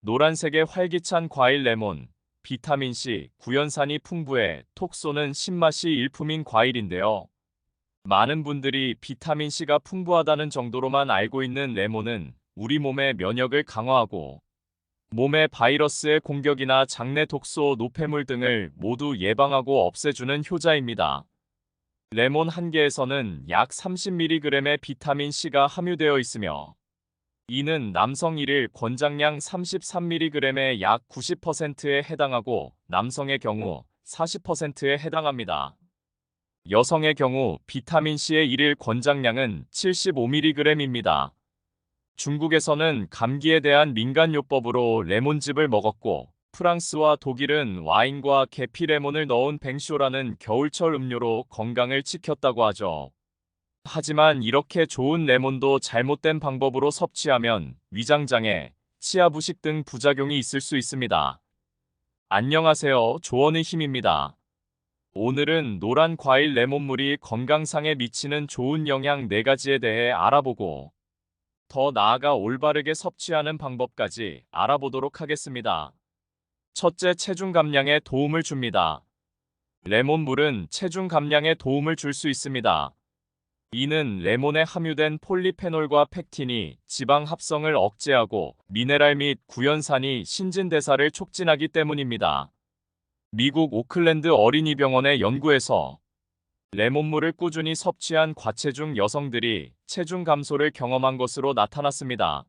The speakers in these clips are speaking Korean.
노란색의 활기찬 과일 레몬, 비타민C, 구연산이 풍부해 톡 쏘는 신맛이 일품인 과일인데요. 많은 분들이 비타민C가 풍부하다는 정도로만 알고 있는 레몬은 우리 몸의 면역을 강화하고 몸의 바이러스의 공격이나 장내 독소, 노폐물 등을 모두 예방하고 없애주는 효자입니다. 레몬 한 개에서는 약 30mg의 비타민C가 함유되어 있으며 이는 남성 1일 권장량 33mg의 약 90%에 해당하고 남성의 경우 40%에 해당합니다. 여성의 경우 비타민C의 1일 권장량은 75mg입니다. 중국에서는 감기에 대한 민간요법으로 레몬즙을 먹었고 프랑스와 독일은 와인과 계피 레몬을 넣은 뱅쇼라는 겨울철 음료로 건강을 지켰다고 하죠. 하지만 이렇게 좋은 레몬도 잘못된 방법으로 섭취하면 위장장애, 치아부식 등 부작용이 있을 수 있습니다. 안녕하세요. 조언의 힘입니다. 오늘은 노란 과일 레몬물이 건강상에 미치는 좋은 영향 4가지에 대해 알아보고 더 나아가 올바르게 섭취하는 방법까지 알아보도록 하겠습니다. 첫째, 체중 감량에 도움을 줍니다. 레몬물은 체중 감량에 도움을 줄 수 있습니다. 이는 레몬에 함유된 폴리페놀과 펙틴이 지방 합성을 억제하고 미네랄 및 구연산이 신진대사를 촉진하기 때문입니다. 미국 오클랜드 어린이병원의 연구에서 레몬물을 꾸준히 섭취한 과체중 여성들이 체중 감소를 경험한 것으로 나타났습니다.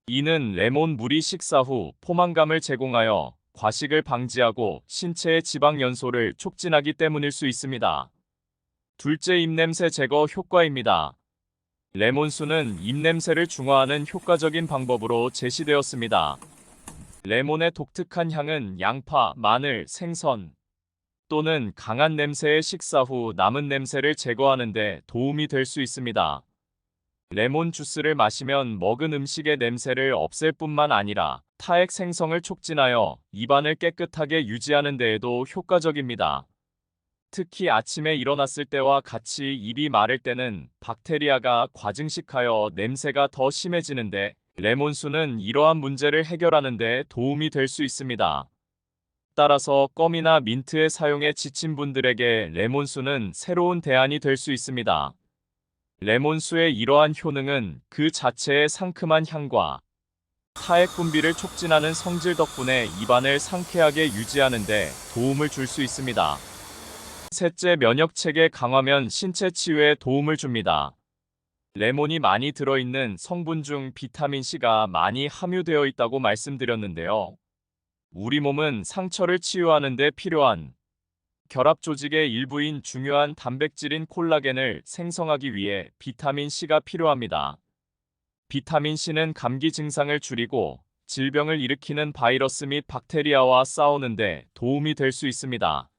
이는 레몬물이 식사 후 포만감을 제공하여 과식을 방지하고 신체의 지방 연소를 촉진하기 때문일 수 있습니다. 둘째, 입냄새 제거 효과입니다. 레몬수는 입냄새를 중화하는 효과적인 방법으로 제시되었습니다. 레몬의 독특한 향은 양파, 마늘, 생선 또는 강한 냄새의 식사 후 남은 냄새를 제거하는 데 도움이 될 수 있습니다. 레몬 주스를 마시면 먹은 음식의 냄새를 없앨 뿐만 아니라 타액 생성을 촉진하여 입안을 깨끗하게 유지하는 데에도 효과적입니다. 특히 아침에 일어났을 때와 같이 입이 마를 때는 박테리아가 과증식하여 냄새가 더 심해지는데 레몬수는 이러한 문제를 해결하는 데 도움이 될 수 있습니다. 따라서 껌이나 민트의 사용에 지친 분들에게 레몬수는 새로운 대안이 될 수 있습니다. 레몬수의 이러한 효능은 그 자체의 상큼한 향과 타액 분비를 촉진하는 성질 덕분에 입안을 상쾌하게 유지하는 데 도움을 줄 수 있습니다. 셋째, 면역체계 강화면 신체 치유에 도움을 줍니다. 레몬이 많이 들어있는 성분 중 비타민C가 많이 함유되어 있다고 말씀드렸는데요. 우리 몸은 상처를 치유하는 데 필요한 결합 조직의 일부인 중요한 단백질인 콜라겐을 생성하기 위해 비타민C가 필요합니다. 비타민C는 감기 증상을 줄이고 질병을 일으키는 바이러스 및 박테리아와 싸우는 데 도움이 될 수 있습니다.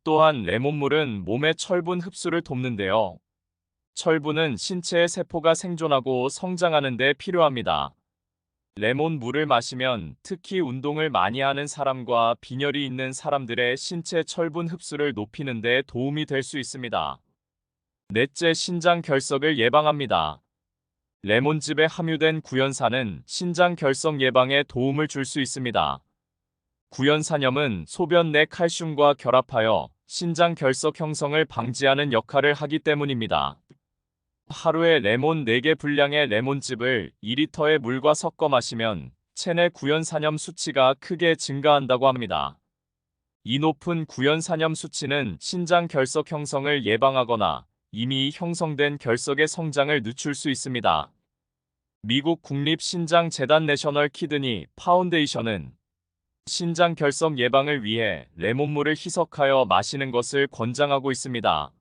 또한 레몬물은 몸의 철분 흡수를 돕는데요. 철분은 신체의 세포가 생존하고 성장하는 데 필요합니다. 레몬물을 마시면 특히 운동을 많이 하는 사람과 빈혈이 있는 사람들의 신체 철분 흡수를 높이는 데 도움이 될 수 있습니다. 넷째, 신장 결석을 예방합니다. 레몬즙에 함유된 구연산은 신장 결석 예방에 도움을 줄 수 있습니다. 구연산염은 소변 내 칼슘과 결합하여 신장 결석 형성을 방지하는 역할을 하기 때문입니다. 하루에 레몬 4개 분량의 레몬즙을 2리터의 물과 섞어 마시면 체내 구연산염 수치가 크게 증가한다고 합니다. 이 높은 구연산염 수치는 신장 결석 형성을 예방하거나 이미 형성된 결석의 성장을 늦출 수 있습니다. 미국 국립신장재단 내셔널 키드니 파운데이션은 신장 결석 예방을 위해 레몬물을 희석하여 마시는 것을 권장하고 있습니다.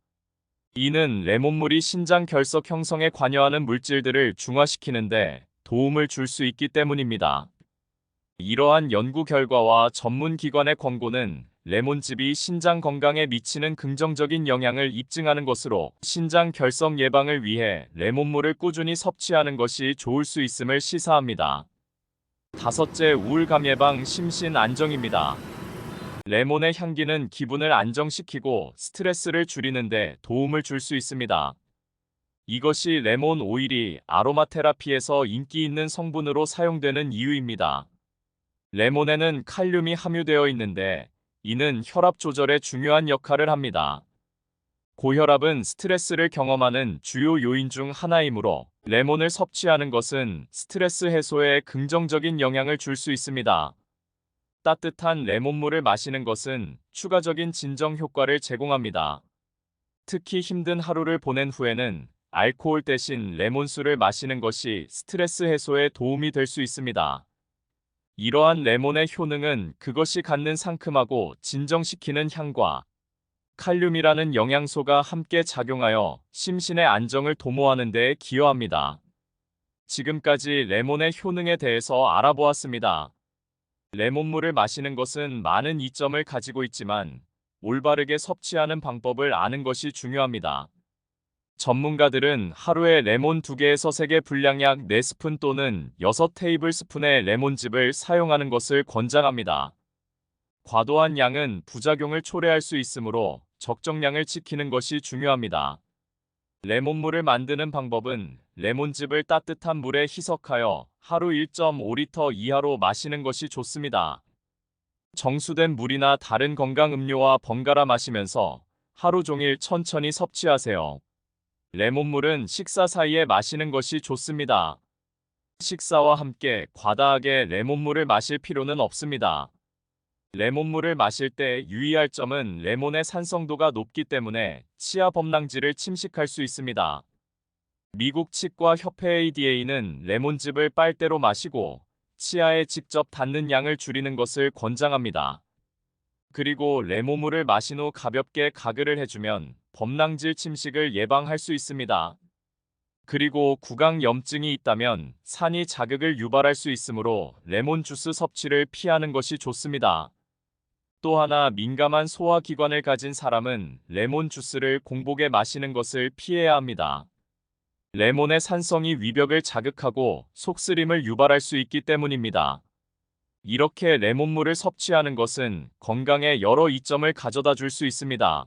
이는 레몬물이 신장 결석 형성에 관여하는 물질들을 중화시키는데 도움을 줄 수 있기 때문입니다. 이러한 연구 결과와 전문 기관의 권고는 레몬즙이 신장 건강에 미치는 긍정적인 영향을 입증하는 것으로 신장 결석 예방을 위해 레몬물을 꾸준히 섭취하는 것이 좋을 수 있음을 시사합니다. 다섯째, 우울감 예방 심신 안정입니다. 레몬의 향기는 기분을 안정시키고 스트레스를 줄이는 데 도움을 줄 수 있습니다. 이것이 레몬 오일이 아로마 테라피에서 인기 있는 성분으로 사용되는 이유입니다. 레몬에는 칼륨이 함유되어 있는데 이는 혈압 조절에 중요한 역할을 합니다. 고혈압은 스트레스를 경험하는 주요 요인 중 하나이므로 레몬을 섭취하는 것은 스트레스 해소에 긍정적인 영향을 줄 수 있습니다. 따뜻한 레몬물을 마시는 것은 추가적인 진정 효과를 제공합니다. 특히 힘든 하루를 보낸 후에는 알코올 대신 레몬수를 마시는 것이 스트레스 해소에 도움이 될 수 있습니다. 이러한 레몬의 효능은 그것이 갖는 상큼하고 진정시키는 향과 칼륨이라는 영양소가 함께 작용하여 심신의 안정을 도모하는 데 기여합니다. 지금까지 레몬의 효능에 대해서 알아보았습니다. 레몬물을 마시는 것은 많은 이점을 가지고 있지만 올바르게 섭취하는 방법을 아는 것이 중요합니다. 전문가들은 하루에 레몬 2개에서 3개 분량 약 4스푼 또는 6테이블스푼의 레몬즙을 사용하는 것을 권장합니다. 과도한 양은 부작용을 초래할 수 있으므로 적정량을 지키는 것이 중요합니다. 레몬물을 만드는 방법은 레몬즙을 따뜻한 물에 희석하여 하루 1.5리터 이하로 마시는 것이 좋습니다. 정수된 물이나 다른 건강 음료와 번갈아 마시면서 하루 종일 천천히 섭취하세요. 레몬물은 식사 사이에 마시는 것이 좋습니다. 식사와 함께 과다하게 레몬물을 마실 필요는 없습니다. 레몬물을 마실 때 유의할 점은 레몬의 산성도가 높기 때문에 치아 범랑질을 침식할 수 있습니다. 미국 치과 협회 ADA는 레몬즙을 빨대로 마시고 치아에 직접 닿는 양을 줄이는 것을 권장합니다. 그리고 레몬물을 마신 후 가볍게 가글을 해주면 범랑질 침식을 예방할 수 있습니다. 그리고 구강염증이 있다면 산이 자극을 유발할 수 있으므로 레몬 주스 섭취를 피하는 것이 좋습니다. 또 하나 민감한 소화기관을 가진 사람은 레몬 주스를 공복에 마시는 것을 피해야 합니다. 레몬의 산성이 위벽을 자극하고 속쓰림을 유발할 수 있기 때문입니다. 이렇게 레몬물을 섭취하는 것은 건강에 여러 이점을 가져다 줄 수 있습니다.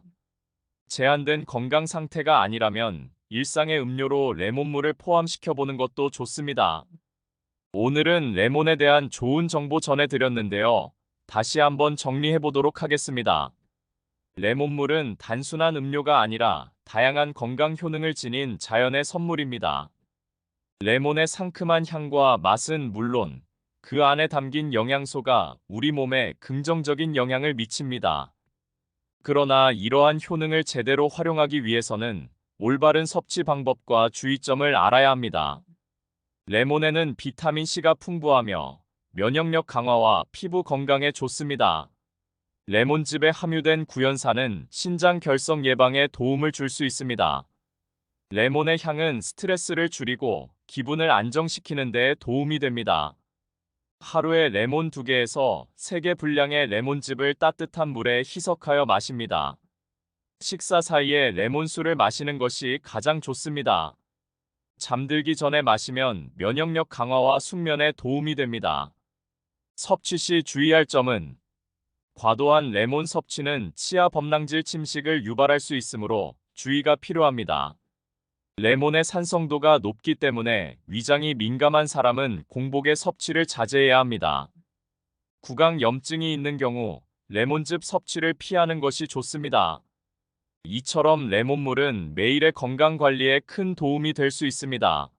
제한된 건강 상태가 아니라면 일상의 음료로 레몬물을 포함시켜 보는 것도 좋습니다. 오늘은 레몬에 대한 좋은 정보 전해드렸는데요. 다시 한번 정리해 보도록 하겠습니다. 레몬물은 단순한 음료가 아니라 다양한 건강 효능을 지닌 자연의 선물입니다. 레몬의 상큼한 향과 맛은 물론 그 안에 담긴 영양소가 우리 몸에 긍정적인 영향을 미칩니다. 그러나 이러한 효능을 제대로 활용하기 위해서는 올바른 섭취 방법과 주의점을 알아야 합니다. 레몬에는 비타민C가 풍부하며 면역력 강화와 피부 건강에 좋습니다. 레몬즙에 함유된 구연산은 신장 결석 예방에 도움을 줄 수 있습니다. 레몬의 향은 스트레스를 줄이고 기분을 안정시키는 데 도움이 됩니다. 하루에 레몬 2개에서 3개 분량의 레몬즙을 따뜻한 물에 희석하여 마십니다. 식사 사이에 레몬수를 마시는 것이 가장 좋습니다. 잠들기 전에 마시면 면역력 강화와 숙면에 도움이 됩니다. 섭취 시 주의할 점은 과도한 레몬 섭취는 치아 범랑질 침식을 유발할 수 있으므로 주의가 필요합니다. 레몬의 산성도가 높기 때문에 위장이 민감한 사람은 공복에 섭취를 자제해야 합니다. 구강염증이 있는 경우 레몬즙 섭취를 피하는 것이 좋습니다. 이처럼 레몬물은 매일의 건강 관리에 큰 도움이 될 수 있습니다.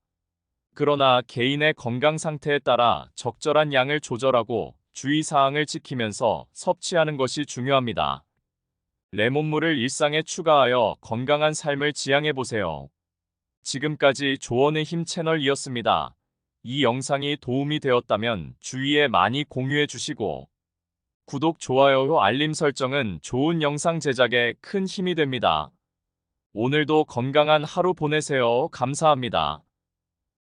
그러나 개인의 건강 상태에 따라 적절한 양을 조절하고 주의사항을 지키면서 섭취하는 것이 중요합니다. 레몬물을 일상에 추가하여 건강한 삶을 지향해보세요. 지금까지 조언의 힘 채널이었습니다. 이 영상이 도움이 되었다면 주위에 많이 공유해 주시고 구독, 좋아요, 알림 설정은 좋은 영상 제작에 큰 힘이 됩니다. 오늘도 건강한 하루 보내세요. 감사합니다.